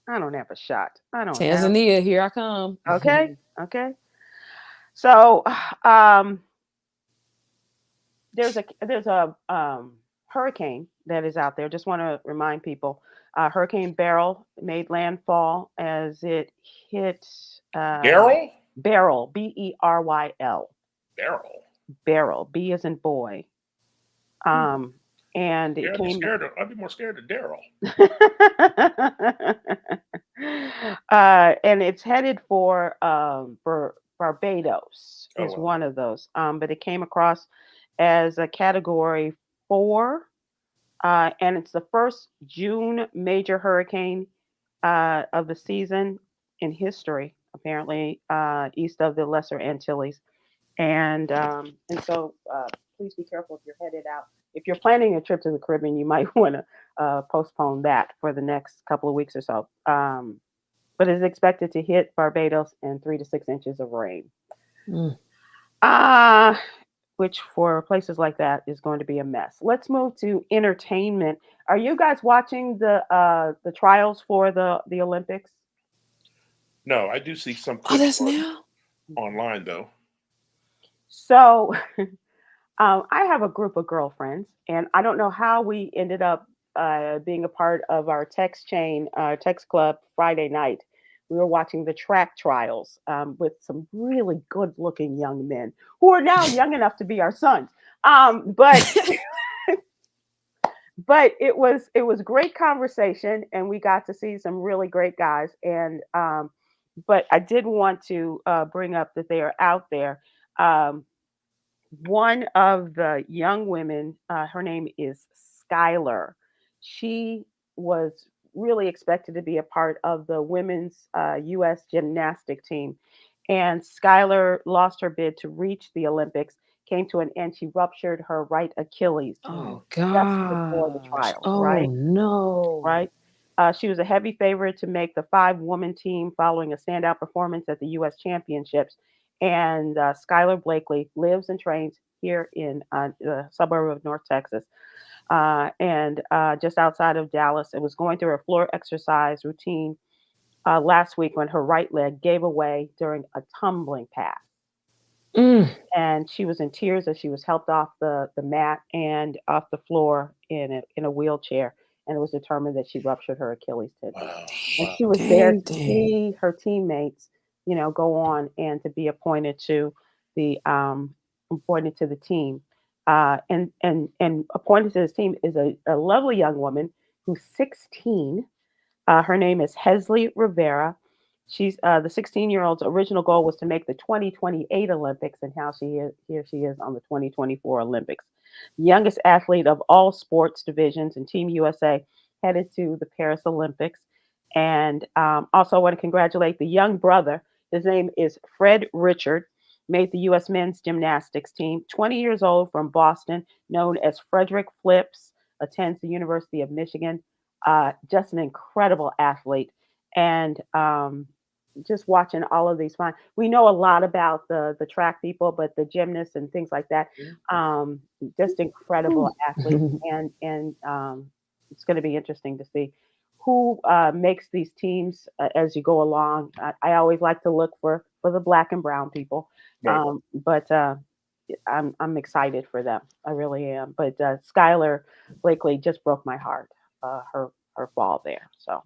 I don't have a shot. I don't. Tanzania, here I come. Okay. Okay. So, there's a hurricane that is out there. Just want to remind people, Hurricane Beryl made landfall as it hit Beryl, Beryl. Beryl, B as in boy. And it came. I'd be more scared of Daryl. And it's headed for Barbados is one of those. But it came across as a Category 4, and it's the first June major hurricane of the season in history, apparently, east of the Lesser Antilles. And so please be careful if you're headed out. If you're planning a trip to the Caribbean, you might want to postpone that for the next couple of weeks or so. But it's expected to hit Barbados and 3 to 6 inches of rain. Which for places like that is going to be a mess. Let's move to entertainment. Are you guys watching the trials for the Olympics? No, I do see some that's now online though. So I have a group of girlfriends, and I don't know how we ended up being a part of our text club Friday night. We were watching the track trials with some really good-looking young men who are now young enough to be our sons. But it was great conversation, and we got to see some really great guys. And but I did want to bring up that they are out there. One of the young women, her name is Skylar. She was really expected to be a part of the women's U.S. gymnastic team. And Skylar lost her bid to reach the Olympics, came to an end. She ruptured her right Achilles. Oh, just before the trials, right? No. Right. She was a heavy favorite to make the 5-woman team following a standout performance at the U.S. Championships. And Skylar Blakely lives and trains here in the suburb of North Texas. And just outside of Dallas. It was going through her floor exercise routine last week when her right leg gave away during a tumbling pass. And she was in tears as she was helped off the mat and off the floor in a wheelchair. And it was determined that she ruptured her Achilles tendon. Wow. And she was there to see her teammates, go on and to be appointed to the team. And appointed to this team is a lovely young woman who's 16. Her name is Hesley Rivera. She's the 16-year-old's original goal was to make the 2028 Olympics, and how here she is on the 2024 Olympics. Youngest athlete of all sports divisions, and Team USA headed to the Paris Olympics. And also, I want to congratulate the young brother. His name is Fred Richard. Made the U.S. men's gymnastics team. 20 years old, from Boston, known as Frederick Flips. Attends the University of Michigan. Just an incredible athlete. And just watching all of these fun. We know a lot about the track people, but the gymnasts and things like that, just incredible athletes. And it's going to be interesting to see who makes these teams as you go along. I always like to look for the black and brown people, but I'm excited for them. I really am. But Skylar Blakely just broke my heart. Her fall there. So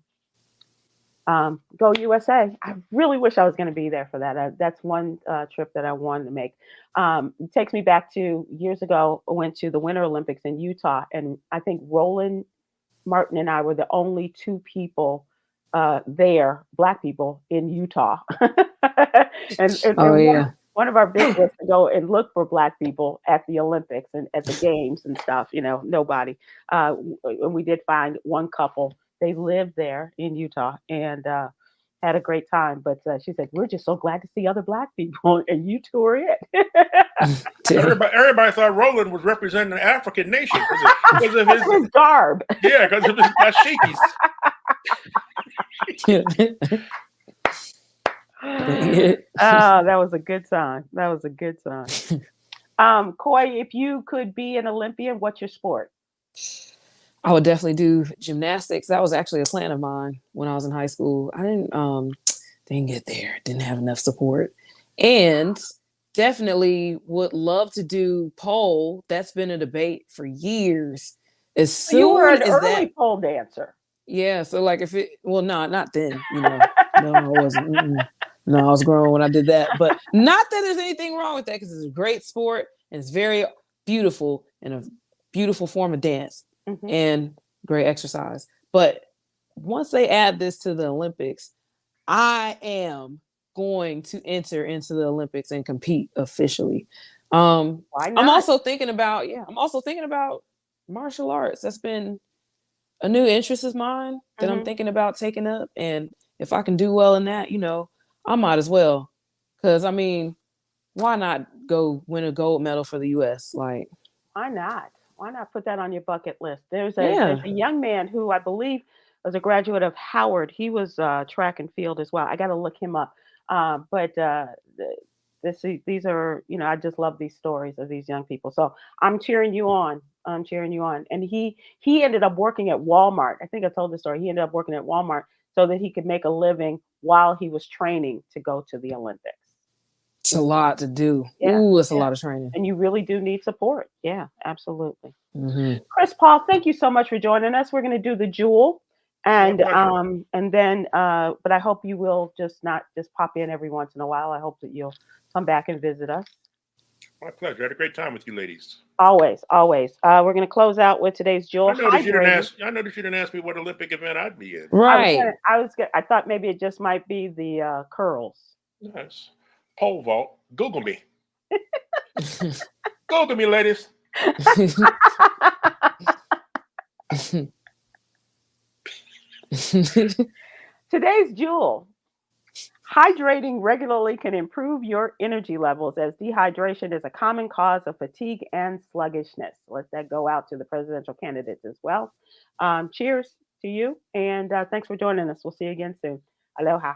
go USA. I really wish I was going to be there for that. That's one trip that I wanted to make. It takes me back to years ago. I went to the Winter Olympics in Utah, and I think Roland Martin and I were the only two people there, black people in Utah. and one of our big was to go and look for black people at the Olympics and at the games and stuff. Nobody. And we did find one couple. They lived there in Utah and had a great time. But she said, "We're just so glad to see other black people, and you two are it." Everybody thought Roland was representing an African nation because of his garb. Yeah, because of his dashikis. That was a good song. That was a good song. Coy, if you could be an Olympian, what's your sport? I would definitely do gymnastics. That was actually a plan of mine when I was in high school. I didn't get there. Didn't have enough support. And definitely would love to do pole. That's been a debate for years. As soon you were an as early pole dancer. Yeah. So like not then, no, I wasn't. No, I was grown when I did that. But not that there's anything wrong with that, because it's a great sport and it's very beautiful and a beautiful form of dance. And great exercise. But once they add this to the Olympics, I am going to enter into the Olympics and compete officially. Why not? I'm also thinking about martial arts. That's been a new interest of mine that I'm thinking about taking up. And if I can do well in that, I might as well. Because why not go win a gold medal for the US? Like, why not? Why not put that on your bucket list? There's a young man who I believe was a graduate of Howard. He was track and field as well. I got to look him up. But these are, I just love these stories of these young people. So I'm cheering you on. And he ended up working at Walmart. I think I told the story. He ended up working at Walmart so that he could make a living while he was training to go to the Olympics. It's a lot to do. Yeah. Ooh, it's a lot of training. And you really do need support. Yeah, absolutely. Chris Paul, thank you so much for joining us. We're going to do the jewel. And then but I hope you will not just pop in every once in a while. I hope that you'll come back and visit us. My pleasure. I had a great time with you ladies. Always. We're going to close out with today's jewel. I noticed you didn't ask me what Olympic event I'd be in. Right. I thought maybe it just might be the curls. Yes. Pole vault. Google me. Google me, ladies. Today's jewel. Hydrating regularly can improve your energy levels, as dehydration is a common cause of fatigue and sluggishness. Let that go out to the presidential candidates as well. Cheers to you, and thanks for joining us. We'll see you again soon. Aloha.